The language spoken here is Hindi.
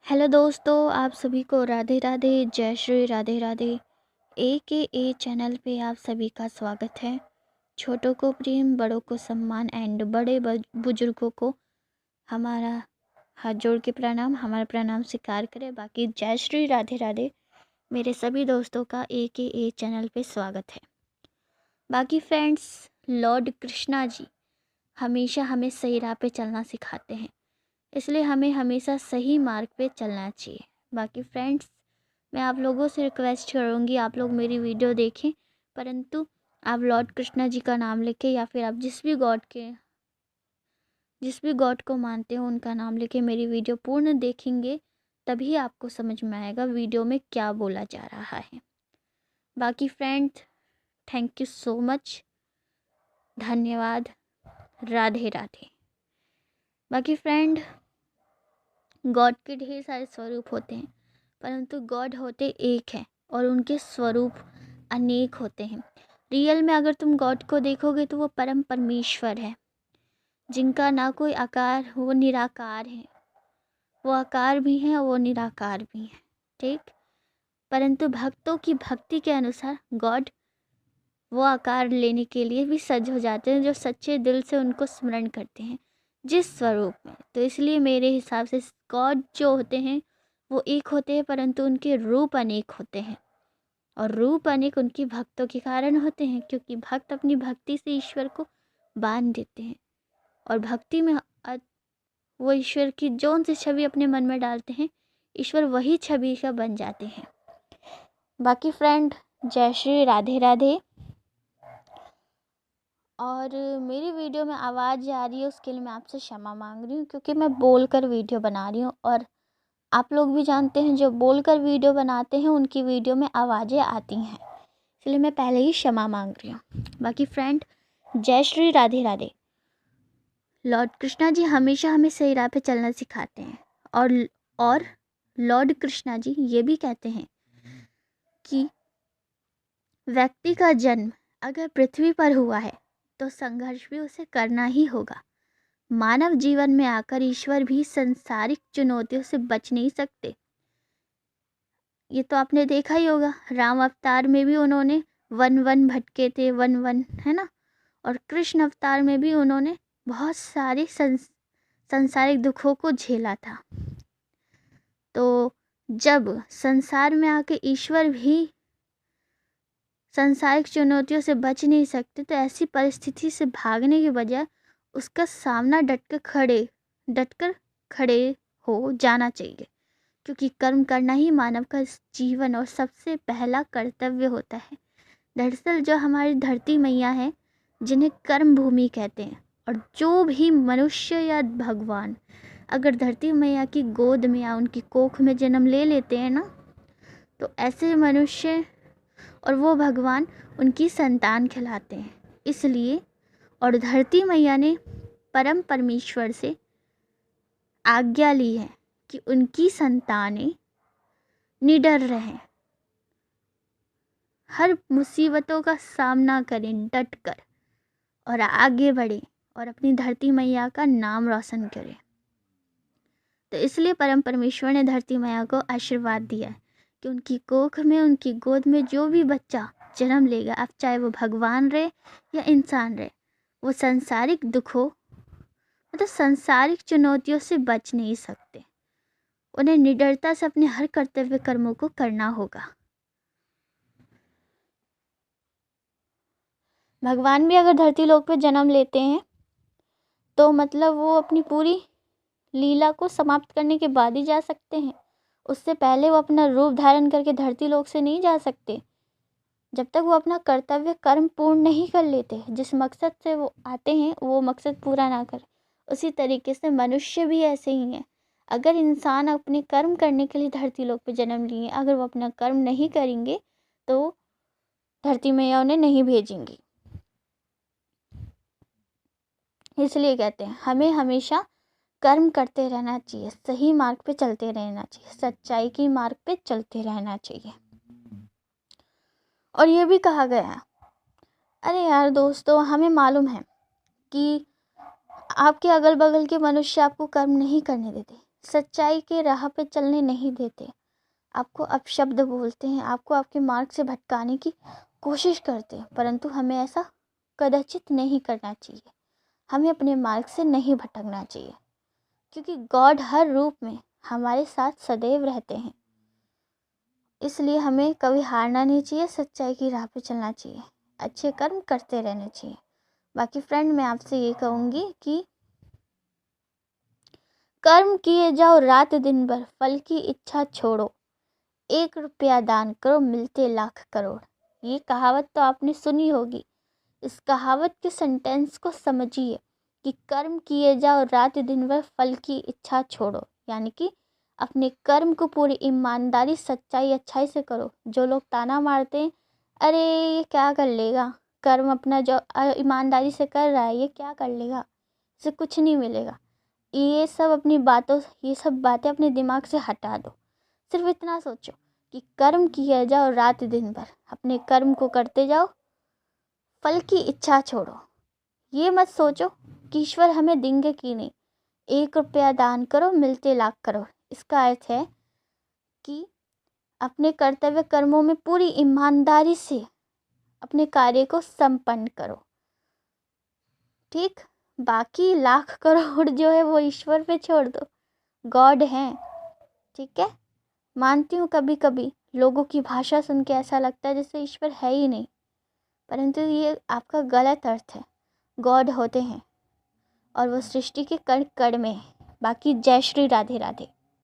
हेलो दोस्तों, आप सभी को राधे राधे, जय श्री राधे राधे। ए चैनल पे आप सभी का स्वागत है। छोटों को प्रेम, बड़ों को सम्मान एंड बड़े बुजुर्गों को हमारा हाथ जोड़ के प्रणाम, हमारा प्रणाम स्वीकार करें। बाकी जय श्री राधे राधे। मेरे सभी दोस्तों का ए चैनल पे स्वागत है। बाकी फ्रेंड्स, लॉर्ड कृष्णा जी हमेशा हमें सही राह पे चलना सिखाते हैं, इसलिए हमें हमेशा सही मार्ग पे चलना चाहिए। बाकी फ्रेंड्स, मैं आप लोगों से रिक्वेस्ट करूँगी, आप लोग मेरी वीडियो देखें, परंतु आप लॉर्ड कृष्णा जी का नाम लेके या फिर आप जिस भी गॉड को मानते हो उनका नाम लेके मेरी वीडियो पूर्ण देखेंगे, तभी आपको समझ में आएगा वीडियो में क्या बोला जा रहा है। बाकी friends, thank you so much, धन्यवाद, राधे राधे। बाकी फ्रेंड, गॉड के ढेर सारे स्वरूप होते हैं, परंतु गॉड होते एक हैं और उनके स्वरूप अनेक होते हैं। रियल में अगर तुम गॉड को देखोगे तो वो परम परमेश्वर है, जिनका ना कोई आकार, वो निराकार है। वो आकार भी हैं और वो निराकार भी हैं, ठीक। परंतु भक्तों की भक्ति के अनुसार गॉड वो आकार लेने के लिए भी सज हो जाते हैं, जो सच्चे दिल से उनको स्मरण करते हैं जिस स्वरूप में। तो इसलिए मेरे हिसाब से गॉड जो होते हैं वो एक होते हैं, परंतु उनके रूप अनेक होते हैं। और रूप अनेक उनकी भक्तों के कारण होते हैं, क्योंकि भक्त अपनी भक्ति से ईश्वर को बांध देते हैं और भक्ति में वो ईश्वर की जौन सी छवि अपने मन में डालते हैं, ईश्वर वही छवि का बन जाते हैं। बाकी फ्रेंड, जय श्री राधे राधे। और मेरी वीडियो में आवाज़ आ रही है, उसके लिए मैं आपसे क्षमा मांग रही हूँ, क्योंकि मैं बोलकर वीडियो बना रही हूँ और आप लोग भी जानते हैं जो बोलकर वीडियो बनाते हैं उनकी वीडियो में आवाज़ें आती हैं, इसलिए मैं पहले ही क्षमा मांग रही हूँ। बाकी फ्रेंड, जय श्री राधे राधे। लॉर्ड कृष्णा जी हमेशा हमें सही राह पे चलना सिखाते हैं और लॉर्ड कृष्णा जी ये भी कहते हैं कि व्यक्ति का जन्म अगर पृथ्वी पर हुआ है तो संघर्ष भी उसे करना ही होगा। मानव जीवन में आकर ईश्वर भी संसारिक चुनौतियों से बच नहीं सकते। ये तो आपने देखा ही होगा, राम अवतार में भी उन्होंने वन वन भटके थे, वन वन, है ना। और कृष्ण अवतार में भी उन्होंने बहुत सारे संसारिक दुखों को झेला था। तो जब संसार में आके ईश्वर भी संसारिक चुनौतियों से बच नहीं सकते, तो ऐसी परिस्थिति से भागने के बजाय उसका सामना डटकर खड़े हो जाना चाहिए, क्योंकि कर्म करना ही मानव का जीवन और सबसे पहला कर्तव्य होता है। दरअसल जो हमारी धरती मैया है, जिन्हें कर्म भूमि कहते हैं, और जो भी मनुष्य या भगवान अगर धरती मैया की गोद में या उनकी कोख में जन्म ले लेते हैं ना, तो ऐसे मनुष्य और वो भगवान उनकी संतान कहलाते हैं। इसलिए और धरती मैया ने परम परमेश्वर से आज्ञा ली है कि उनकी संतानें निडर रहें, हर मुसीबतों का सामना करें डटकर और आगे बढ़ें और अपनी धरती मैया का नाम रोशन करें। तो इसलिए परम परमेश्वर ने धरती मैया को आशीर्वाद दिया है कि उनकी कोख में, उनकी गोद में जो भी बच्चा जन्म लेगा, अब चाहे वो भगवान रहे या इंसान रहे, वो सांसारिक दुखों मतलब सांसारिक चुनौतियों से बच नहीं सकते। उन्हें निडरता से अपने हर कर्तव्य कर्मों को करना होगा। भगवान भी अगर धरती लोक पे जन्म लेते हैं तो मतलब वो अपनी पूरी लीला को समाप्त करने के बाद ही जा सकते हैं। उससे पहले वो अपना रूप धारण करके धरती लोक से नहीं जा सकते, जब तक वो अपना कर्तव्य कर्म पूर्ण नहीं कर लेते। जिस मकसद से वो आते हैं वो मकसद पूरा ना कर, उसी तरीके से मनुष्य भी ऐसे ही हैं। अगर इंसान अपने कर्म करने के लिए धरती लोक पे जन्म लिए, अगर वो अपना कर्म नहीं करेंगे तो धरती मैया उन्हें नहीं भेजेंगी। इसलिए कहते हैं हमें हमेशा कर्म करते रहना चाहिए, सही मार्ग पे चलते रहना चाहिए, सच्चाई की मार्ग पे चलते रहना चाहिए। और ये भी कहा गया है, अरे यार दोस्तों, हमें मालूम है कि आपके अगल बगल के मनुष्य आपको कर्म नहीं करने देते, सच्चाई के राह पे चलने नहीं देते, आपको अपशब्द बोलते हैं, आपको आपके मार्ग से भटकाने की कोशिश करते हैं, परंतु हमें ऐसा कदाचित नहीं करना चाहिए। हमें अपने मार्ग से नहीं भटकना चाहिए, क्योंकि गॉड हर रूप में हमारे साथ सदैव रहते हैं। इसलिए हमें कभी हारना नहीं चाहिए, सच्चाई की राह पे चलना चाहिए, अच्छे कर्म करते रहने चाहिए। बाकी फ्रेंड, मैं आपसे ये कहूँगी कि कर्म किए जाओ रात दिन भर, फल की इच्छा छोड़ो, 1 रुपया दान करो मिलते लाख करोड़। ये कहावत तो आपने सुनी होगी। इस कहावत के सेंटेंस को समझिए कि कर्म किए जाओ रात दिन भर, फल की इच्छा छोड़ो, यानी कि अपने कर्म को पूरी ईमानदारी, सच्चाई, अच्छाई से करो। जो लोग ताना मारते हैं, अरे ये क्या कर लेगा, कर्म अपना जो ईमानदारी से कर रहा है ये क्या कर लेगा, इसे कुछ नहीं मिलेगा, ये सब बातें अपने दिमाग से हटा दो। सिर्फ इतना सोचो कि कर्म किया जाओ रात दिन भर, अपने कर्म को करते जाओ, फल की इच्छा छोड़ो। ये मत सोचो कि ईश्वर हमें देंगे कि नहीं, 1 रुपया दान करो मिलते लाख करोड़। इसका अर्थ है कि अपने कर्तव्य कर्मों में पूरी ईमानदारी से अपने कार्य को संपन्न करो। ठीक, बाकी लाख करोड़ जो है वो ईश्वर पे छोड़ दो, गॉड हैं। ठीक है, मानती हूँ कभी कभी लोगों की भाषा सुन के ऐसा लगता है जैसे ईश्वर है ही नहीं, परंतु ये आपका गलत अर्थ है। गॉड होते हैं और वो सृष्टि के कण कण में है। बाकी जय श्री राधे राधे।